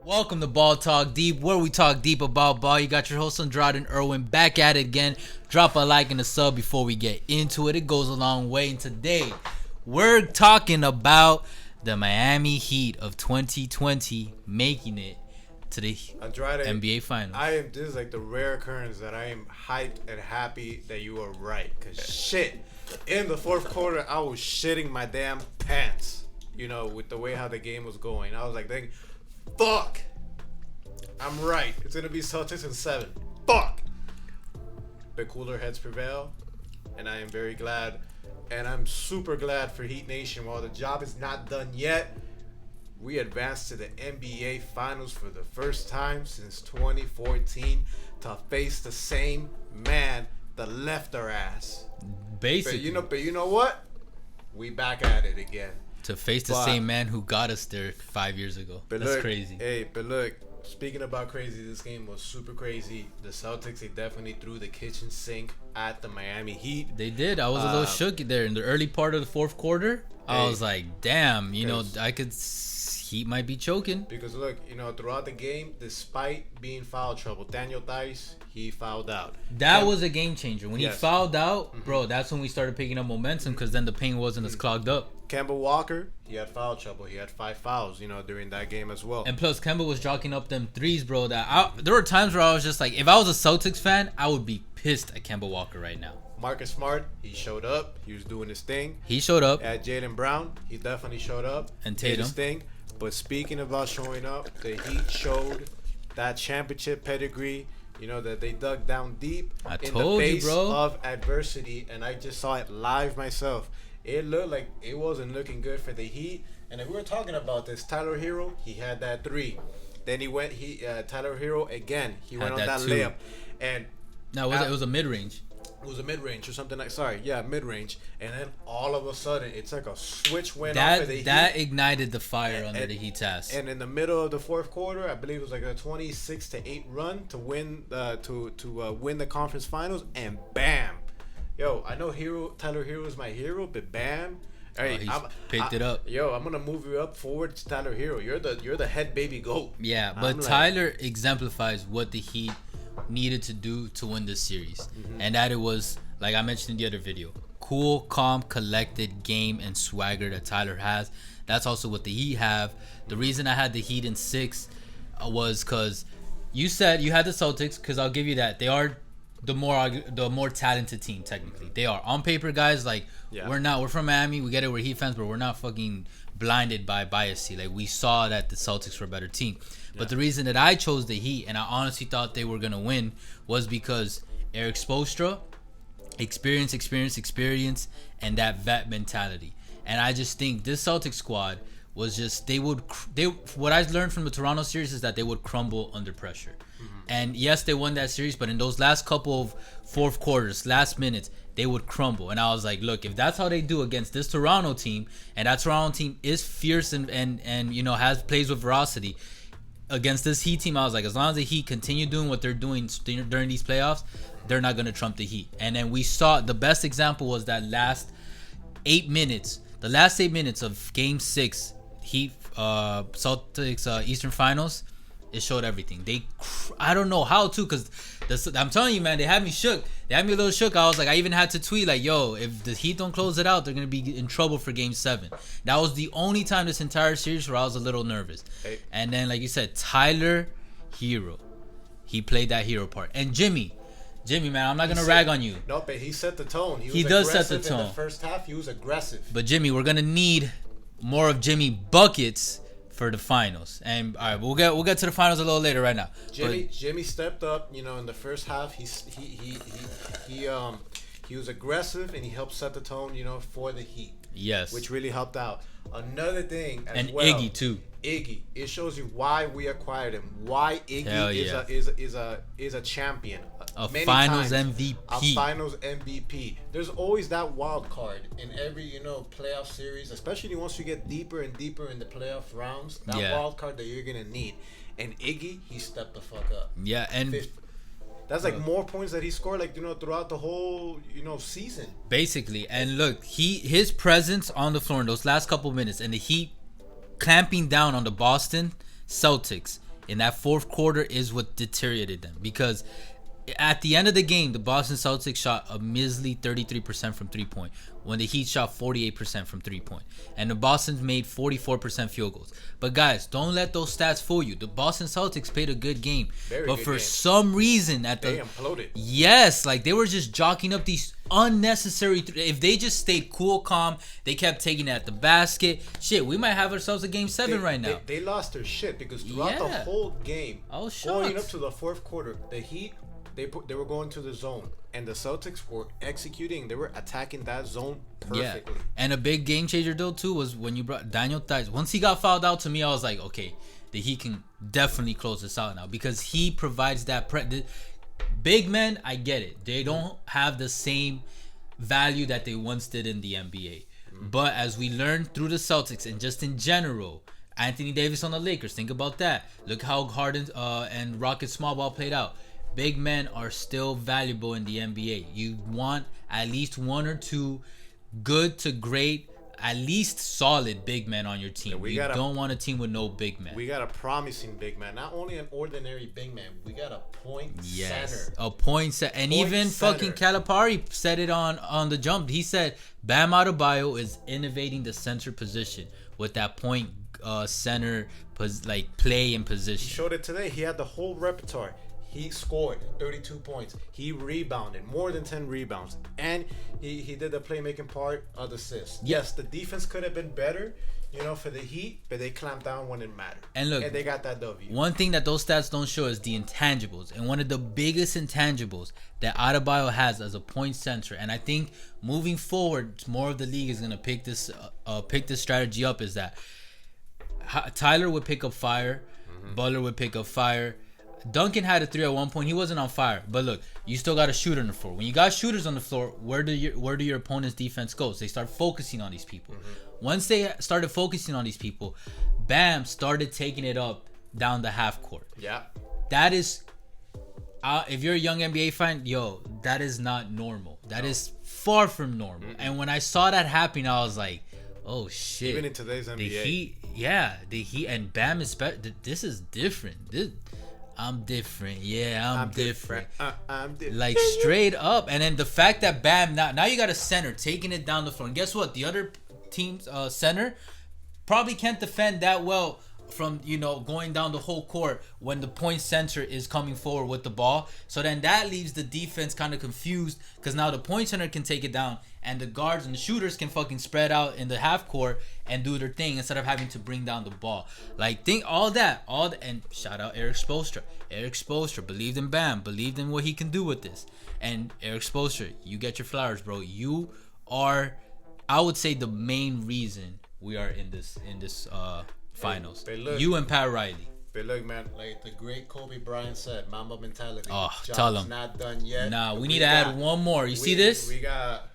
Welcome to Ball Talk Deep, where we talk deep about ball. You got your host Andrade and Irwin back at it again. Drop a like and a sub before we get into it. It goes a long way. And today, we're talking about the Miami Heat of 2020 making it to the Andrade, NBA Finals. This is like the rare occurrence that I am hyped and happy that you are right. Cause shit, in the fourth quarter, I was shitting my damn pants. You know, with the way how the game was going, I was like, fuck, I'm right. It's gonna be Celtics in 7. Fuck. The cooler heads prevail, and I am very glad, and I'm super glad for Heat Nation. While the job is not done yet, we advanced to the NBA Finals for the first time since 2014 to face the same man that left our ass. Basically, but you know what? We back at it again. To face the same man who got us there 5 years ago. That's crazy. Hey, but look, speaking about crazy, this game was super crazy. The Celtics, they definitely threw the kitchen sink at the Miami Heat. They did. I was a little shook there in the early part of the fourth quarter. I was like, damn, Heat might be choking. Because look, throughout the game, despite being foul trouble, Daniel Theis, he fouled out. That was a game changer. When he fouled out, bro, that's when we started picking up momentum because then the paint wasn't as clogged up. Kemba Walker, he had foul trouble. He had 5 fouls, during that game as well. And plus, Kemba was jocking up them threes, bro. There were times where I was just like, if I was a Celtics fan, I would be pissed at Kemba Walker right now. Marcus Smart, he showed up. He was doing his thing. He showed up. At Jaylen Brown, he definitely showed up. And Tatum. Did his thing. But speaking about showing up, the Heat showed that championship pedigree. That they dug down deep in the face of adversity, and I just saw it live myself. It looked like it wasn't looking good for the Heat. And if we were talking about this, Tyler Herro, he had that 3. Then Tyler Herro again. He went on that layup, and no, it was a mid range. It was a mid-range or something mid-range. And then all of a sudden, it's like a switch went off for the Heat. That ignited the fire under the Heat's ass. And in the middle of the fourth quarter, I believe it was like a 26-8 run to win win the conference finals. And bam, yo, I know Tyler Herro is my hero, but bam. Hey, picked it up. Yo, I'm gonna move you up forward to Tyler Herro. You're the head baby goat. Yeah, but Tyler exemplifies what the Heat needed to do to win this series, and that it was, like I mentioned in the other video, cool, calm, collected game and swagger that Tyler has. That's also what the Heat have. The reason I had the Heat in 6 was because you said you had the Celtics, because I'll give you that they are the more talented team. Technically they are on paper, guys. Like, we're from Miami, we get it, we're Heat fans, but we're not fucking blinded by bias. Like, we saw that the Celtics were a better team. But the reason that I chose the Heat, and I honestly thought they were going to win, was because Erik Spoelstra, experience, and that vet mentality. And I just think this Celtics squad was just, what I learned from the Toronto series is that they would crumble under pressure. And yes, they won that series, but in those last couple of fourth quarters, last minutes, they would crumble. And I was like, look, if that's how they do against this Toronto team, and that Toronto team is fierce and has plays with veracity, against this Heat team, I was like, as long as the Heat continue doing what they're doing during these playoffs, they're not going to trump the Heat. And then we saw, the best example was that last 8 minutes. The last 8 minutes of Game 6, Heat, Celtics Eastern Finals, it showed everything. I don't know how to, because I'm telling you, man, they had me shook. They had me a little shook. I was like, I even had to tweet like, yo, if the Heat don't close it out, they're going to be in trouble for Game 7. That was the only time this entire series where I was a little nervous. Hey. And then, like you said, Tyler Herro, he played that hero part. And Jimmy, man, I'm not going to rag on you. No, but he set the tone. He does set the tone. In the first half, he was aggressive. But Jimmy, we're going to need more of Jimmy buckets for the finals. And all right, we'll get to the finals a little later right now. Jimmy stepped up, in the first half. He was aggressive, and he helped set the tone, for the Heat. Yes. Which really helped out. Another thing as and well. Iggy too. Iggy. It shows you why we acquired him. Why Iggy is a champion. A finals MVP. A finals MVP. There's always that wild card in every, playoff series, especially once you get deeper and deeper in the playoff rounds. That wild card that you're gonna need. And Iggy, he stepped the fuck up. Yeah, and that's like more points that he scored, throughout the whole, season. Basically, and look, his presence on the floor in those last couple minutes, and the Heat clamping down on the Boston Celtics, in that fourth quarter is what deteriorated them, because at the end of the game, the Boston Celtics shot a measly 33% from 3-point, when the Heat shot 48% from 3-point. And the Boston made 44% field goals. But guys, don't let those stats fool you. The Boston Celtics played a good game. But for some reason, they imploded. Yes, like they were just jockeying up these unnecessary. If they just stayed cool, calm, they kept taking it at the basket. Shit, we might have ourselves a game 7 right now. They lost their shit because throughout the whole game, going up to the fourth quarter, the Heat, they were going to the zone, and the Celtics were executing. They were attacking that zone perfectly. Yeah. And a big game changer though too was when you brought Daniel Theis. Once he got fouled out, to me, I was like, okay, he can definitely close this out now, because he provides that big men. I get it. They don't have the same value that they once did in the NBA. But as we learned through the Celtics and just in general, Anthony Davis on the Lakers, think about that. Look how Harden and Rockets small ball played out. Big men are still valuable in the NBA. You want at least one or two good to great, at least solid big men on your team. You don't want a team with no big men. We got a promising big man. Not only an ordinary big man. We got a point center. A point center. And even fucking Calipari said it on the jump. He said Bam Adebayo is innovating the center position with that point center play and position. He showed it today. He had the whole repertoire. He scored 32 points. He rebounded more than 10 rebounds, and he did the playmaking part of the assist. Yes, the defense could have been better, for the Heat, but they clamped down when it mattered. And look, they got that W. One thing that those stats don't show is the intangibles, and one of the biggest intangibles that Adebayo has as a point center, and I think moving forward, more of the league is gonna pick this strategy up, is that Tyler would pick up fire, Butler would pick up fire. Duncan had a 3 at one point. He wasn't on fire, but look, you still got a shooter on the floor. When you got shooters on the floor, where do your opponent's defense go? They start focusing on these people. Once they started focusing on these people, Bam started taking it up down the half court. Yeah, that is, if you're a young NBA fan, that is not normal. That is far from normal. And when I saw that happening, I was like, oh shit. Even in today's NBA, the Heat and Bam is this is different. I'm different. Yeah, I'm different. I'm different. Like straight up. And then the fact that Bam now you got a center taking it down the floor. And guess what? The other team's center probably can't defend that well from going down the whole court when the point center is coming forward with the ball. So then that leaves the defense kind of confused, because now the point center can take it down and the guards and the shooters can fucking spread out in the half court and do their thing instead of having to bring down the ball. Like, think all that, and shout out Erik Spoelstra. Erik Spoelstra believed in Bam, believed in what he can do with this. And Erik Spoelstra, you get your flowers, bro. You are, I would say, the main reason we are in this finals. Look, you and Pat Riley. But look, man, like the great Kobe Bryant said, Mamba mentality. Oh, tell him. Not done yet. Nah, we need to add one more. You see this? We got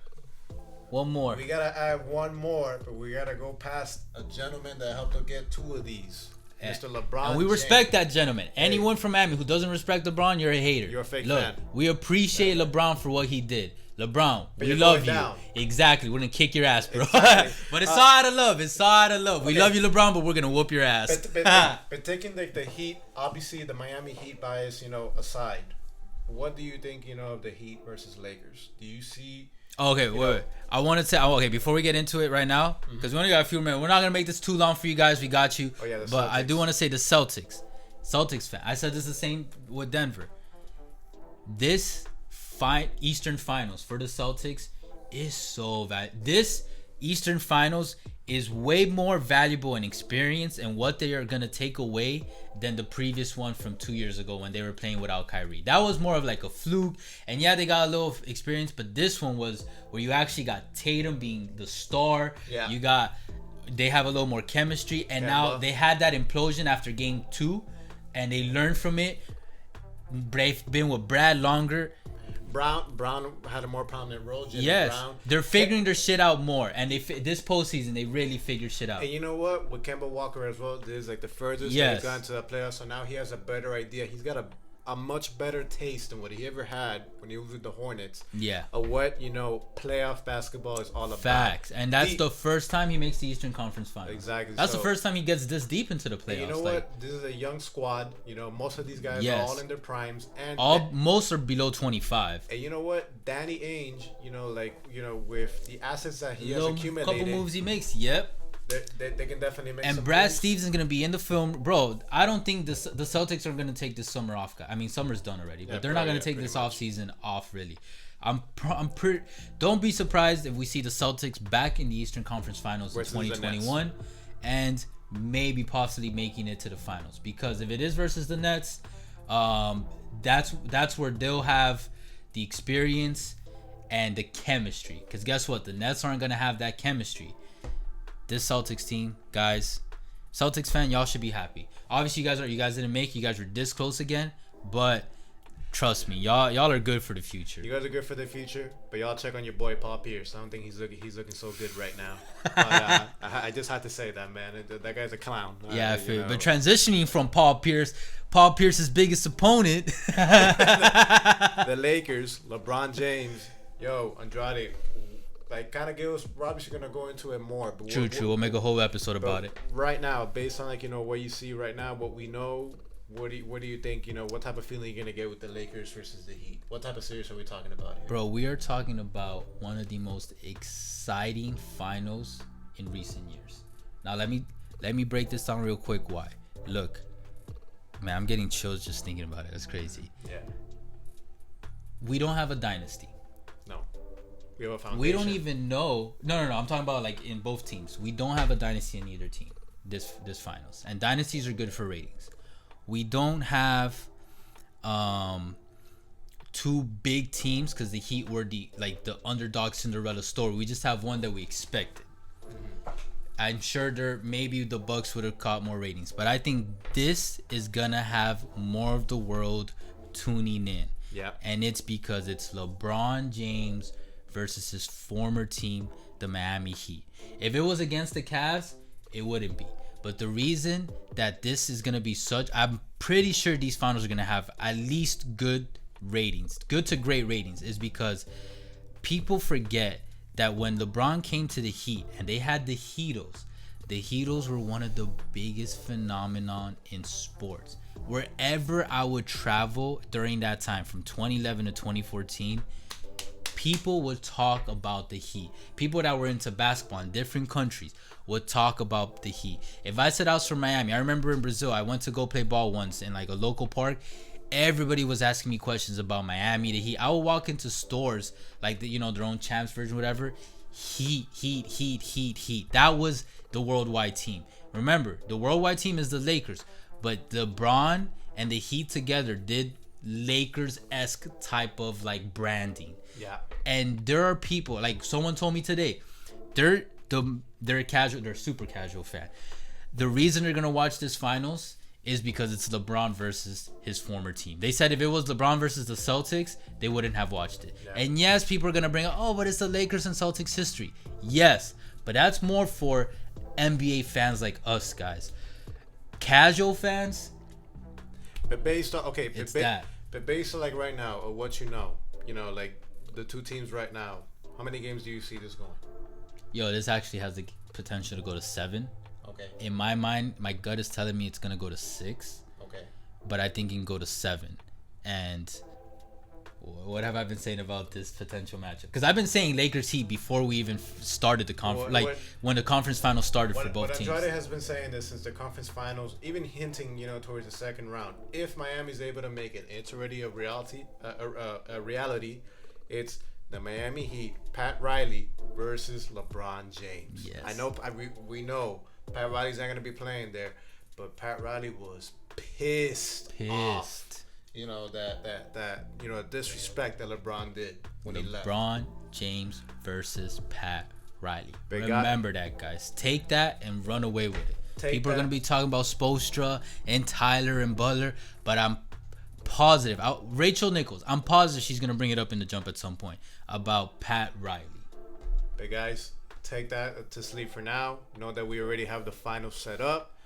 one more. We gotta add one more, but we gotta go past a gentleman that helped us get 2 of these. Mr. LeBron. And we respect that gentleman. Anyone from Miami who doesn't respect LeBron, you're a hater. You're a fake fan. We appreciate LeBron for what he did. LeBron, we love you. Exactly. We're going to kick your ass, bro. Exactly. But it's all out of love. It's all out of love. We love you, LeBron, but we're going to whoop your ass. But taking the Heat, obviously the Miami Heat bias, aside, what do you think, of the Heat versus Lakers? Do you see... Okay, wait. I want to say, before we get into it right now, because we only got a few minutes. We're not going to make this too long for you guys. We got you. Oh, yeah, but I do want to say the Celtics fan. I said this the same with Denver. This Eastern Finals for the Celtics is so valuable. This Eastern Finals is way more valuable in experience and what they are going to take away than the previous one from 2 years ago when they were playing without Kyrie. That was more of like a fluke, and yeah, they got a little experience, but this one was where you actually got Tatum being the star. Yeah. They have a little more chemistry, and Kemba. now they had that implosion after game 2, and they learned from it. They've been with Brad longer. Brown had a more prominent role. Yes, Brown. They're figuring their shit out more, and this postseason they really figured shit out. And you know what? With Kemba Walker as well, this is like the furthest they've gone to the playoffs. So now he has a better idea. He's got a much better taste than what he ever had when he was with the Hornets. Yeah. Of what, playoff basketball is all about. Facts. And that's the first time he makes the Eastern Conference Finals. Exactly. That's the first time he gets this deep into the playoffs. You know what? This is a young squad. Most of these guys are all in their primes. And most are below 25. And you know what? Danny Ainge, with the assets that he has accumulated. Couple moves he makes. Yep. They can definitely make. And Brad Stevens is gonna be in the film, bro. I don't think the Celtics are gonna take this summer off. I mean, summer's done already, but they're not gonna take this off season off. Really, I'm pretty. Don't be surprised if we see the Celtics back in the Eastern Conference Finals in 2021, and maybe possibly making it to the finals. Because if it is versus the Nets, that's where they'll have the experience and the chemistry. Because guess what? The Nets aren't gonna have that chemistry. This Celtics team, guys, Celtics fan, y'all should be happy. Obviously, you guys didn't make it. You guys were this close again, but trust me, y'all are good for the future. You guys are good for the future, but y'all check on your boy Paul Pierce. I don't think he's looking so good right now. But, I just had to say that, man. That guy's a clown. Yeah, I feel. But transitioning from Paul Pierce's biggest opponent, the Lakers, LeBron James, Andrade. Like, kind of give us. Robbie's gonna go into it more. But true. We'll make a whole episode about it. Right now, based on what you see right now, what we know, what do you think? What type of feeling you're gonna get with the Lakers versus the Heat? What type of series are we talking about here? Bro, we are talking about one of the most exciting finals in recent years. Now let me break this down real quick. Why? Look, man, I'm getting chills just thinking about it. That's crazy. Yeah. We don't have a dynasty. No. We have a foundation. We don't even know. No. I'm talking about like in both teams. We don't have a dynasty in either team this finals. And dynasties are good for ratings. We don't have two big teams because the Heat were the underdog Cinderella story. We just have one that we expected. I'm sure maybe the Bucks would have caught more ratings, but I think this is gonna have more of the world tuning in. Yeah. And it's because it's LeBron James versus his former team, the Miami Heat. If it was against the Cavs, it wouldn't be. But the reason that this is going to be I'm pretty sure these finals are going to have at least good ratings, good to great ratings, is because people forget that when LeBron came to the Heat and they had the Heatos were one of the biggest phenomenon in sports. Wherever I would travel during that time, from 2011 to 2014, people would talk about the Heat. People that were into basketball in different countries would talk about the Heat. If I said I was from Miami, I remember in Brazil, I went to go play ball once in like a local park. Everybody was asking me questions about Miami, the Heat. I would walk into stores like their own champs version, whatever. Heat. That was the worldwide team. Remember, the worldwide team is the Lakers, but LeBron and the Heat together did Lakers-esque type of like branding. Yeah. And there are people, like someone told me today, they're super casual fan. The reason they're gonna watch this finals is because it's LeBron versus his former team. They said if it was LeBron versus the Celtics, they wouldn't have watched it. Yeah. And yes, people are gonna bring up, but it's the Lakers and Celtics history. Yes, but that's more for NBA fans like us, guys. Casual fans. But based on that. But based on like right now, or what like the two teams right now, how many games do you see this going? This actually has the potential to go to 7. Okay. In my mind, my gut is telling me it's gonna go to 6. Okay. But I think it can go to 7. And what have I been saying about this potential matchup? Because I've been saying Lakers Heat before we even started the conference, when the conference finals started for both teams. Andrade has been saying this since the conference finals, even hinting, towards the second round. If Miami's able to make it, it's already a reality. It's the Miami Heat, Pat Riley versus LeBron James. Yes. I know. We know Pat Riley's not gonna be playing there, but Pat Riley was pissed off. That disrespect that LeBron did when he left. LeBron James versus Pat Riley. Remember that, guys. Take that and run away with it. People are going to be talking about Spoelstra and Tyler and Butler, but I'm positive. Rachel Nichols, I'm positive she's going to bring it up in the jump at some point about Pat Riley. But guys, take that to sleep for now. Know that we already have the final set up.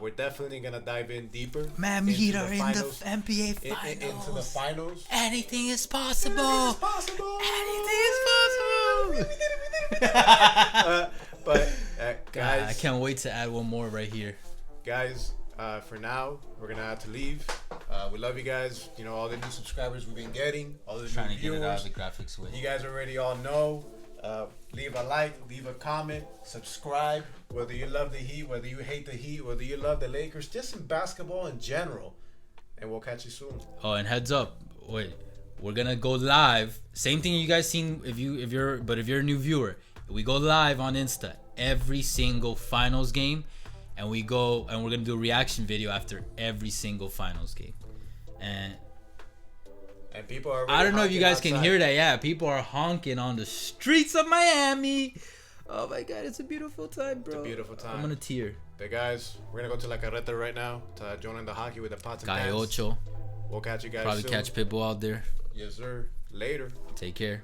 We're definitely gonna dive in deeper. Miami Heat are in the NBA finals. Into the finals. Anything is possible. Anything is possible. Anything is possible. But God, guys, I can't wait to add one more right here. Guys, for now, we're gonna have to leave. We love you guys. You know, all the new subscribers we've been getting, all the Trying new to get viewers. it out of the graphics way. You guys already all know. Leave a like, leave a comment, subscribe. Whether you love the Heat, whether you hate the Heat, whether you love the Lakers, just in basketball in general. And we'll catch you soon. Oh, and heads up, wait, we're gonna go live. Same thing you guys seen if you're a new viewer. We go live on Insta every single finals game, and we're gonna do a reaction video after every single finals game. And people are. I don't know if you guys outside. can hear that. Yeah, people are honking on the streets of Miami. Oh my God, it's a beautiful time, bro. It's a beautiful time. I'm gonna tear. But guys, we're gonna go to La Carreta right now to join in the hockey with the pots and Calle pans. Ocho. We'll catch you guys Probably soon. catch Pitbull out there. Yes, sir. Later. Take care.